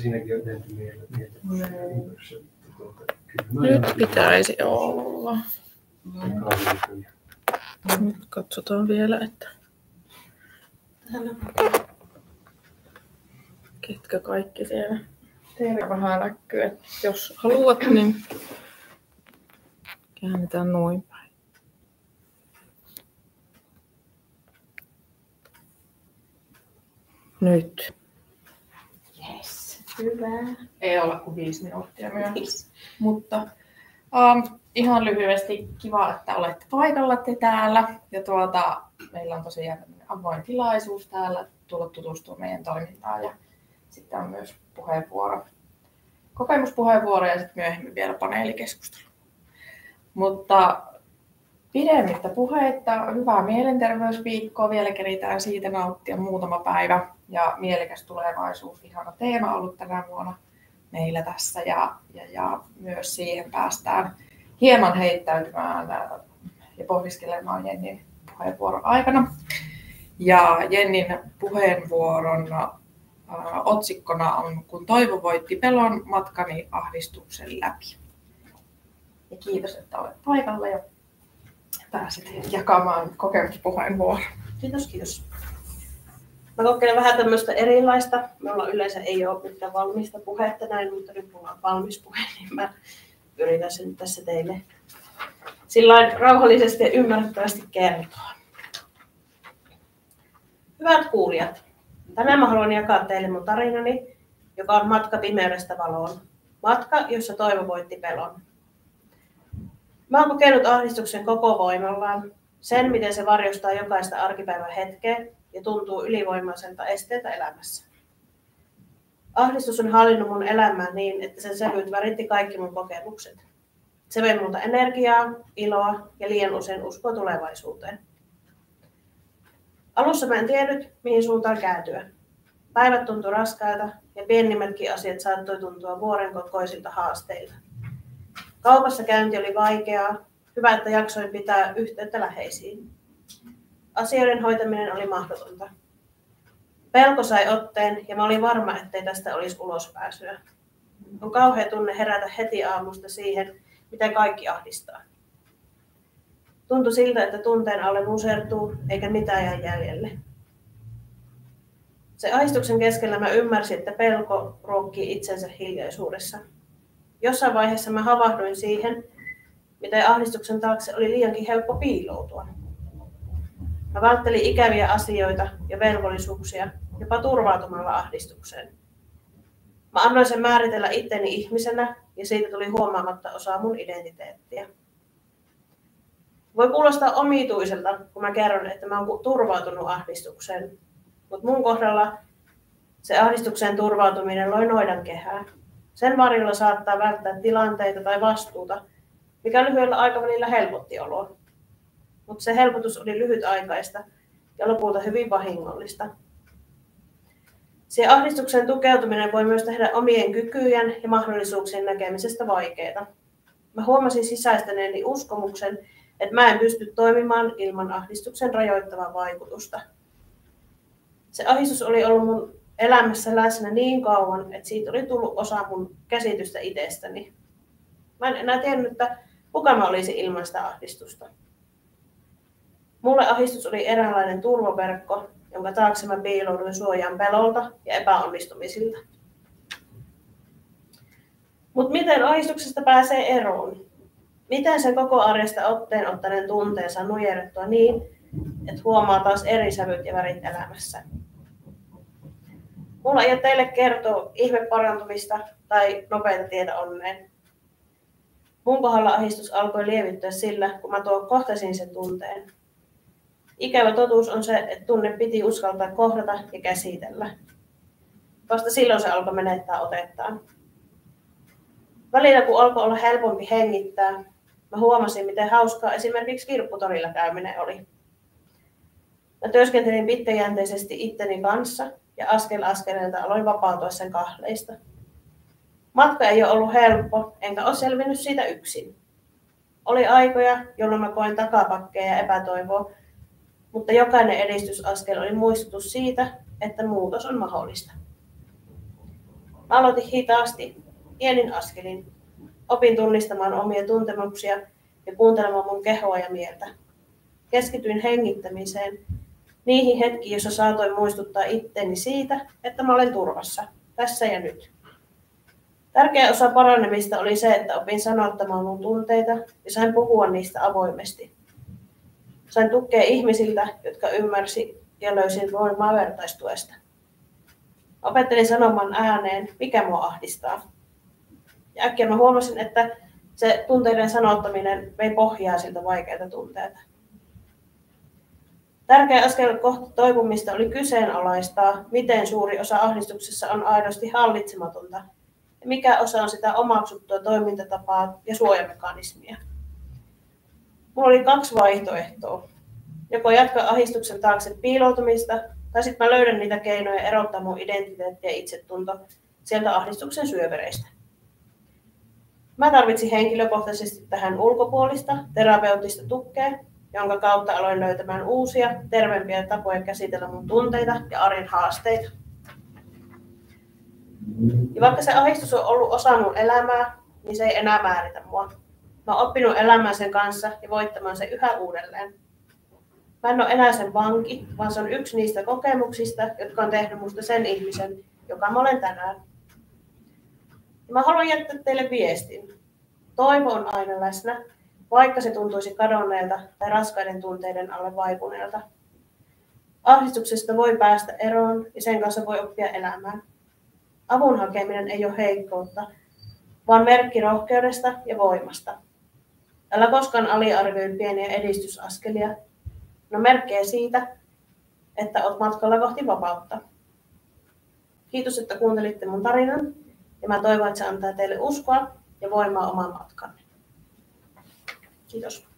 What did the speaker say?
siinäkin on tehty Nyt pitäisi olla. Nyt katsotaan vielä, että ketkä kaikki siellä teillä vähän näkyy. Että jos haluat, niin käännetään noin päin. Nyt. Yes, hyvä. Ei olla kuin 5 minuuttia myöhässä. Mutta ihan lyhyesti kiva, että olette paikalla te täällä. Ja meillä on tosiaan avoin tilaisuus täällä tulla tutustua meidän toimintaan. Ja sitten on myös kokemuspuheenvuoro ja sitten myöhemmin vielä paneelikeskustelu. Mutta pidemmittä puheitta, hyvää mielenterveysviikkoa. Vielä keritään siitä nauttia muutama päivä. Ja mielekäs tulevaisuus, ihana teema ollut tänä vuonna meillä tässä. Ja myös siihen päästään hieman heittäytymään ja pohdiskelemaan Jennin puheenvuoron aikana. Ja Jennin puheenvuoron otsikkona on Kun toivo voitti pelon, matkani ahdistuksen läpi. Ja kiitos, että olet paikalla ja pääsit jakamaan kokemuspuheenvuoron. Kiitos. Mä kokeilen vähän tämmöistä erilaista. Meillä yleensä ei ole mitään valmista puhetta näin, mutta nyt mulla on valmis puhe, niin mä yritän sen tässä teille sillain rauhallisesti ja ymmärrettävästi kertoa. Hyvät kuulijat, tänään mä haluan jakaa teille mun tarinani, joka on matka pimeydestä valoon. Matka, jossa toivo voitti pelon. Mä oon kokenut ahdistuksen koko voimallaan, sen miten se varjostaa jokaista arkipäivän hetkeä ja tuntuu ylivoimaiselta esteeltä elämässä. Ahdistus on hallinnut mun elämää niin, että sen sävyt väritti kaikki mun kokemukset. Se vei multa energiaa, iloa ja liian usein uskoa tulevaisuuteen. Alussa mä en tiennyt, mihin suuntaan kääntyä. Päivät tuntui raskailta ja pienimmätkin asiat saattoi tuntua vuoren kokoisilta haasteilta. Kaupassa käynti oli vaikeaa. Hyvä, että jaksoin pitää yhteyttä läheisiin. Asioiden hoitaminen oli mahdotonta. Pelko sai otteen ja mä olin varma, ettei tästä olisi ulospääsyä. On kauhea tunne herätä heti aamusta siihen, mitä kaikki ahdistaa. Tuntui siltä, että tunteen alle musertuu eikä mitään jää jäljelle. Se ahdistuksen keskellä mä ymmärsin, että pelko ruokkii itsensä hiljaisuudessa. Jossain vaiheessa mä havahduin siihen, miten ahdistuksen taakse oli liiankin helppo piiloutua. Mä välttelin ikäviä asioita ja velvollisuuksia, jopa turvautumalla ahdistukseen. Mä annoin sen määritellä itteni ihmisenä ja siitä tuli huomaamatta osa mun identiteettiä. Voi kuulostaa omituiselta, kun mä kerron, että mä oon turvautunut ahdistukseen, mutta mun kohdalla se ahdistukseen turvautuminen loi noidankehää. Sen varjolla saattaa välttää tilanteita tai vastuuta, mikä lyhyellä aikavälillä helpotti oloa. Mutta se helpotus oli lyhytaikaista ja lopulta hyvin vahingollista. Siihen ahdistukseen tukeutuminen voi myös tehdä omien kykyjen ja mahdollisuuksien näkemisestä vaikeaa. Mä huomasin sisäistäneeni uskomuksen, että mä en pysty toimimaan ilman ahdistuksen rajoittavaa vaikutusta. Se ahdistus oli ollut mun elämässä läsnä niin kauan, että siitä oli tullut osa mun käsitystä itsestäni. Mä en enää tiennyt, että kuka mä olisin ilman sitä ahdistusta. Mulle ahdistus oli eräänlainen turvaverkko, jonka taakse mä piilouduin suojaan pelolta ja epäonnistumisilta. Mutta miten ahdistuksesta pääsee eroon? Miten sen koko arjesta otteen ottaneen tunteensa nujerrettua niin, että huomaa taas eri sävyt ja värit elämässä? Mulla ei ole teille kertoa ihmeparantumista tai nopeita tietä onneen. Mun kohdalla ahdistus alkoi lievittyä sillä, kun mä kohtasin sen tunteen. Ikävä totuus on se, että tunne piti uskaltaa kohdata ja käsitellä. Vasta silloin se alkoi menettää otettaan. Välillä kun alkoi olla helpompi hengittää, mä huomasin, miten hauskaa esimerkiksi kirpputorilla käyminen oli. Mä työskentelin pitkäjänteisesti itteni kanssa ja askel askeleelta aloin vapautua sen kahleista. Matka ei ole ollut helppo, enkä ole selvinnyt siitä yksin. Oli aikoja, jolloin mä koin takapakkeja ja epätoivoa, mutta jokainen edistysaskel oli muistutus siitä, että muutos on mahdollista. Mä aloitin hitaasti, pienin askelin. Opin tunnistamaan omia tuntemuksia ja kuuntelemaan mun kehoa ja mieltä. Keskityin hengittämiseen, niihin hetkiin, joissa saatoin muistuttaa itteeni siitä, että mä olen turvassa, tässä ja nyt. Tärkeä osa paranemista oli se, että opin sanottamaan mun tunteita ja sain puhua niistä avoimesti. Sain tukea ihmisiltä, jotka ymmärsi ja löysin voimaa vertaistuesta. Opettelin sanomaan ääneen, mikä mua ahdistaa. Ja äkkiä mä huomasin, että se tunteiden sanottaminen vei pohjaa siltä vaikeilta tunteilta. Tärkeä askel kohti toipumista oli kyseenalaistaa, miten suuri osa ahdistuksessa on aidosti hallitsematonta ja mikä osa on sitä omaksuttua toimintatapaa ja suojamekanismia. Mulla oli 2 vaihtoehtoa. Joko jatkaa ahdistuksen taakse piiloutumista, tai sitten mä löydän niitä keinoja erottaa mun identiteetti ja itsetunto sieltä ahdistuksen syövereistä. Mä tarvitsin henkilökohtaisesti tähän ulkopuolista, terapeuttista tukea, jonka kautta aloin löytämään uusia, terveempiä tapoja käsitellä mun tunteita ja arjen haasteita. Ja vaikka se ahdistus on ollut osa mun elämää, niin se ei enää määritä mua. Mä oon oppinut elämään sen kanssa ja voittamaan sen yhä uudelleen. Mä en ole enää sen vanki, vaan se on yksi niistä kokemuksista, jotka on tehnyt musta sen ihmisen, joka mä olen tänään. Ja mä haluan jättää teille viestin. Toivo on aina läsnä, vaikka se tuntuisi kadonneelta tai raskaiden tunteiden alle vaipuneelta. Ahdistuksesta voi päästä eroon ja sen kanssa voi oppia elämään. Avun hakeminen ei ole heikkoutta, vaan merkki rohkeudesta ja voimasta. Älä koskaan aliarvioi pieniä edistysaskelia. Ne on merkkejä siitä, että olet matkalla kohti vapautta. Kiitos, että kuuntelitte mun tarinan ja mä toivon, että se antaa teille uskoa ja voimaa omaan matkaan. Kiitos.